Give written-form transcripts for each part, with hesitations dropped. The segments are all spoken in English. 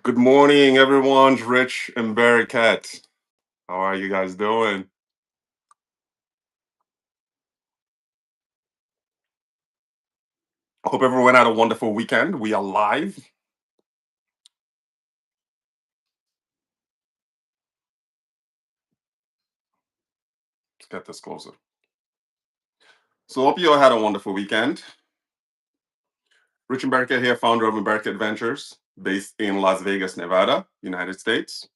Good morning, everyone. Rich and Barricade. How are you guys doing? Hope everyone had a wonderful weekend. We are live. Let's get this closer. So, hope you all had a wonderful weekend. Rich and Barricade here, founder of Barricade Ventures, based in Las Vegas, Nevada, United States.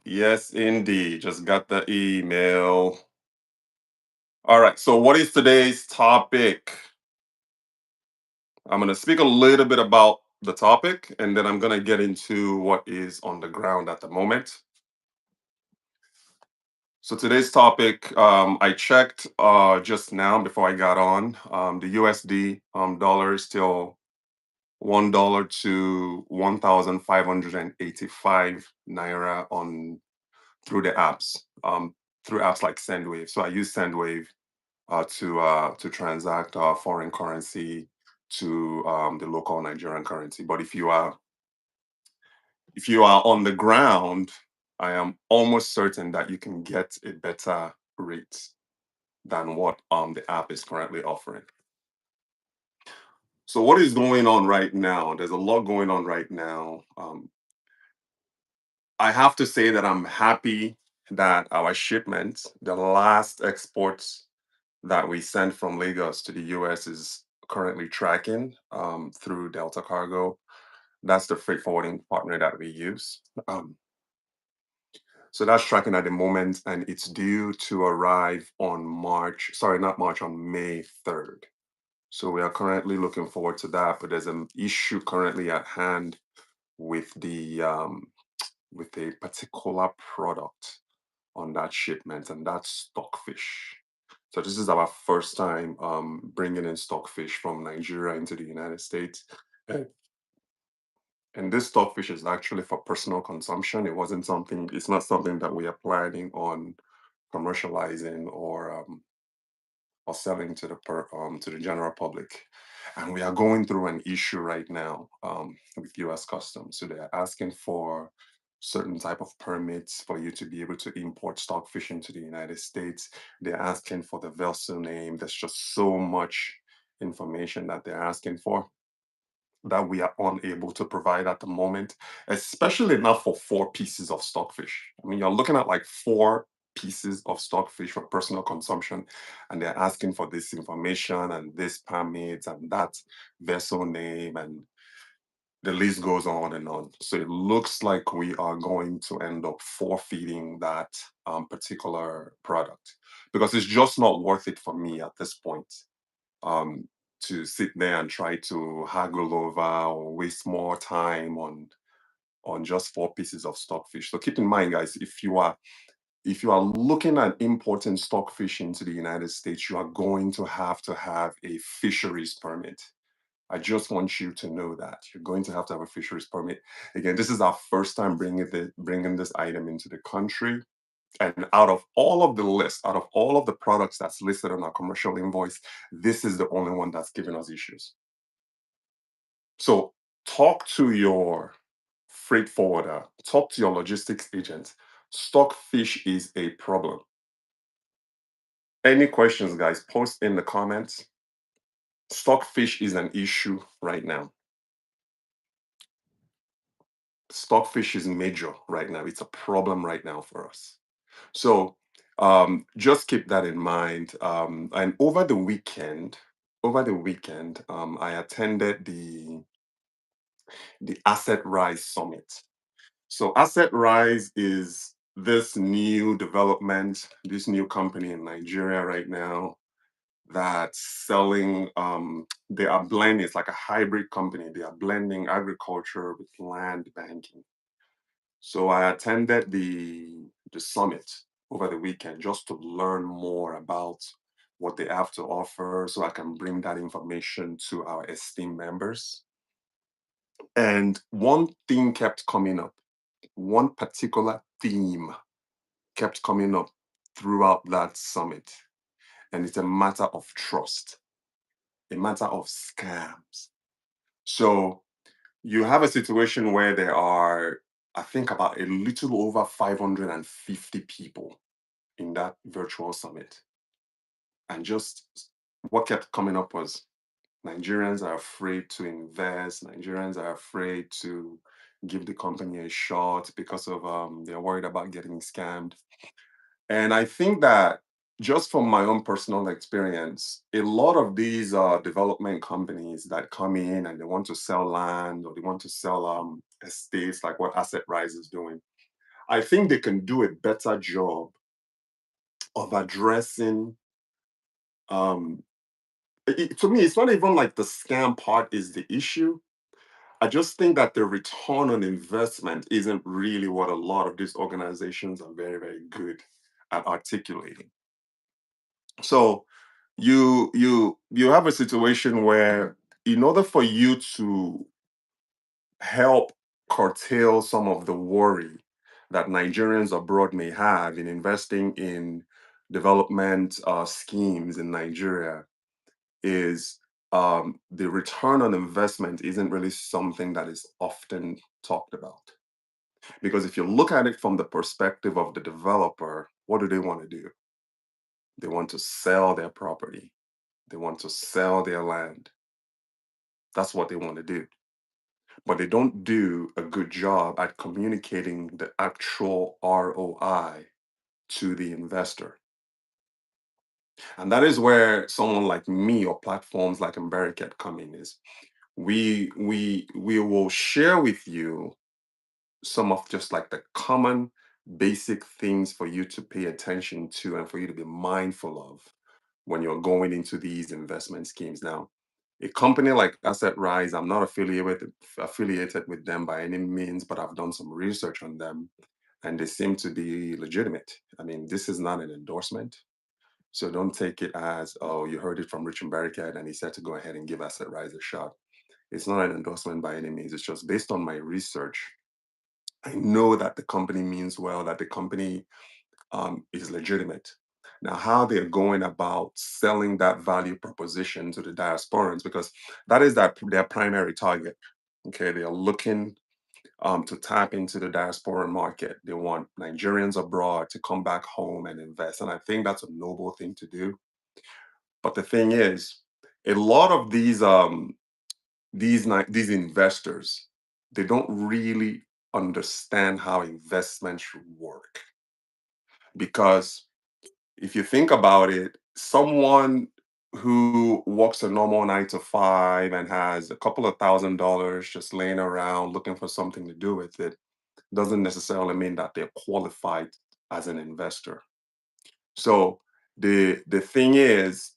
Yes, indeed. Just got the email. All right. So, what is today's topic? I'm going to speak a little bit about the topic, and then I'm going to get into what is on the ground at the moment. So today's topic, I checked just now before I got on. The USD dollar is still $1 to 1,585 naira on through the apps, through apps like Sendwave. So I use Sendwave to transact foreign currency to the local Nigerian currency. But if you are on the ground, I am almost certain that you can get a better rate than what the app is currently offering. So what is going on right now? There's a lot going on right now. I have to say that I'm happy that our shipment, the last exports that we sent from Lagos to the US, is currently tracking through Delta Cargo. That's the freight forwarding partner that we use. Um, so that's tracking at the moment, and it's due to arrive on not March, on May 3rd. So we are currently looking forward to that, but there's an issue currently at hand with the with a particular product on that shipment, and that's stockfish. So this is our first time bringing in stockfish from Nigeria into the United States. Uh, And this stockfish is actually for personal consumption. It's not something that we are planning on commercializing or selling to to the general public. And we are going through an issue right now with U.S. Customs. So they are asking for certain type of permits for you to be able to import stockfish into the United States. They're asking for the vessel name. There's just so much information that they're asking for that we are unable to provide at the moment, especially not for 4 pieces of stockfish. I mean, you're looking at like 4 pieces of stockfish for personal consumption, and they're asking for this information and this permit and that vessel name, and the list goes on and on. So it looks like we are going to end up forfeiting that particular product because it's just not worth it for me at this point um, to sit there and try to haggle over or waste more time on just 4 pieces of stockfish. So keep in mind, guys, if you are looking at importing stockfish into the United States, you are going to have a fisheries permit. I just want you to know that you're going to have a fisheries permit. Again, this is our first time bringing this item into the country. And out of all of the products that's listed on our commercial invoice, this is the only one that's giving us issues. So talk to your freight forwarder, talk to your logistics agent. Stockfish is a problem. Any questions, guys? Post in the comments. Stockfish is an issue right now. Stockfish is major right now. It's a problem right now for us. So just keep that in mind. And over the weekend, I attended the Asset Rise Summit. So Asset Rise is this new development, this new company in Nigeria right now that's selling. They are blending. It's like a hybrid company. They are blending agriculture with land banking. So I attended the summit over the weekend just to learn more about what they have to offer so I can bring that information to our esteemed members. And one thing kept coming up. One particular theme kept coming up throughout that summit. And it's a matter of trust, a matter of scams. So you have a situation where there are, I think, about a little over 550 people in that virtual summit. And just what kept coming up was Nigerians are afraid to invest, Nigerians are afraid to give the company a shot because of they're worried about getting scammed. And I think that just from my own personal experience, a lot of these development companies that come in and they want to sell land or they want to sell estates, like what Asset Rise is doing, I think they can do a better job of addressing. Um, to me, it's not even like the scam part is the issue. I just think that the return on investment isn't really what a lot of these organizations are very, very good at articulating. So you have a situation where in order for you to help curtail some of the worry that Nigerians abroad may have in investing in development schemes in Nigeria is the return on investment isn't really something that is often talked about. Because if you look at it from the perspective of the developer, what do they want to do? They want to sell their property. They want to sell their land. That's what they want to do. But they don't do a good job at communicating the actual ROI to the investor. And that is where someone like me or platforms like Americat come in is we will share with you some of just like the common basic things for you to pay attention to and for you to be mindful of when you're going into these investment schemes. Now, a company like Asset Rise, I'm not affiliated with them by any means, but I've done some research on them and they seem to be legitimate. I mean, this is not an endorsement. So don't take it as, oh, you heard it from Rich and Barricade and he said to go ahead and give Asset Rise a shot. It's not an endorsement by any means. It's just based on my research. I know that the company means well, that the company is legitimate. Now, how they're going about selling that value proposition to the diasporans, because that is their primary target. Okay, they are looking to tap into the diaspora market. They want Nigerians abroad to come back home and invest, and I think that's a noble thing to do. But the thing is, a lot of these investors, they don't really understand how investment should work because if you think about it, someone who works a normal 9 to 5 and has a couple of $1,000 just laying around looking for something to do with it doesn't necessarily mean that they're qualified as an investor. So the thing is,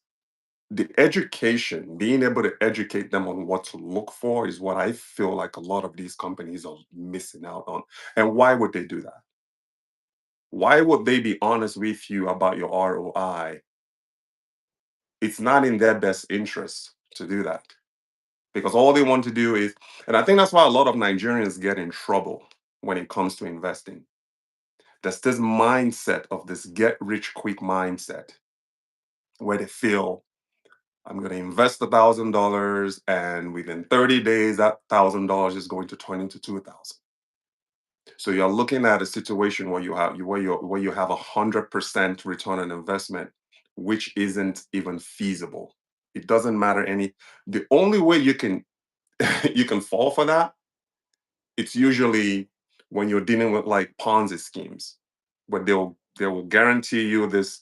the education, being able to educate them on what to look for is what I feel like a lot of these companies are missing out on. And why would they do that? Why would they be honest with you about your ROI? It's not in their best interest to do that because all they want to do is, and I think that's why a lot of Nigerians get in trouble when it comes to investing. There's this mindset of this get rich quick mindset where they feel I'm going to invest $1,000 and within 30 days, that $1,000 is going to turn into 2,000. So you're looking at a situation where you have 100% return on investment, which isn't even feasible. It doesn't matter any. The only way you can you can fall for that, it's usually when you're dealing with like Ponzi schemes, where they will guarantee you this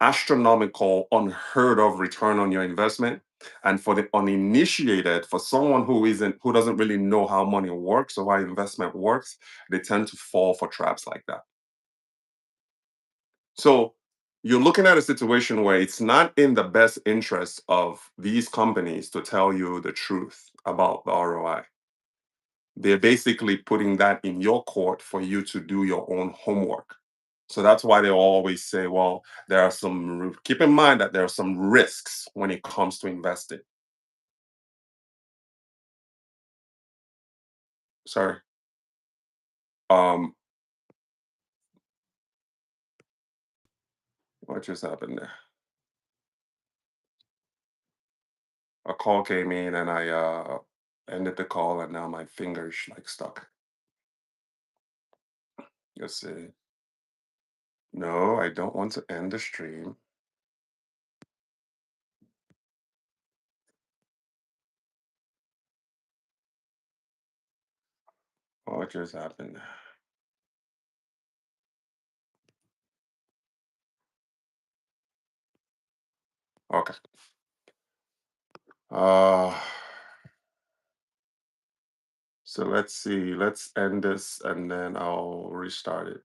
astronomical, unheard of return on your investment. And for the uninitiated, for someone who doesn't really know how money works or how investment works, they tend to fall for traps like that. So you're looking at a situation where it's not in the best interest of these companies to tell you the truth about the ROI. They're basically putting that in your court for you to do your own homework. So that's why they always say, well, keep in mind that there are some risks when it comes to investing. Sorry. Um, what just happened there? A call came in and I ended the call and now my fingers like stuck. Let's see. No, I don't want to end the stream. What just happened? Okay. Uh, so let's see. Let's end this and then I'll restart it.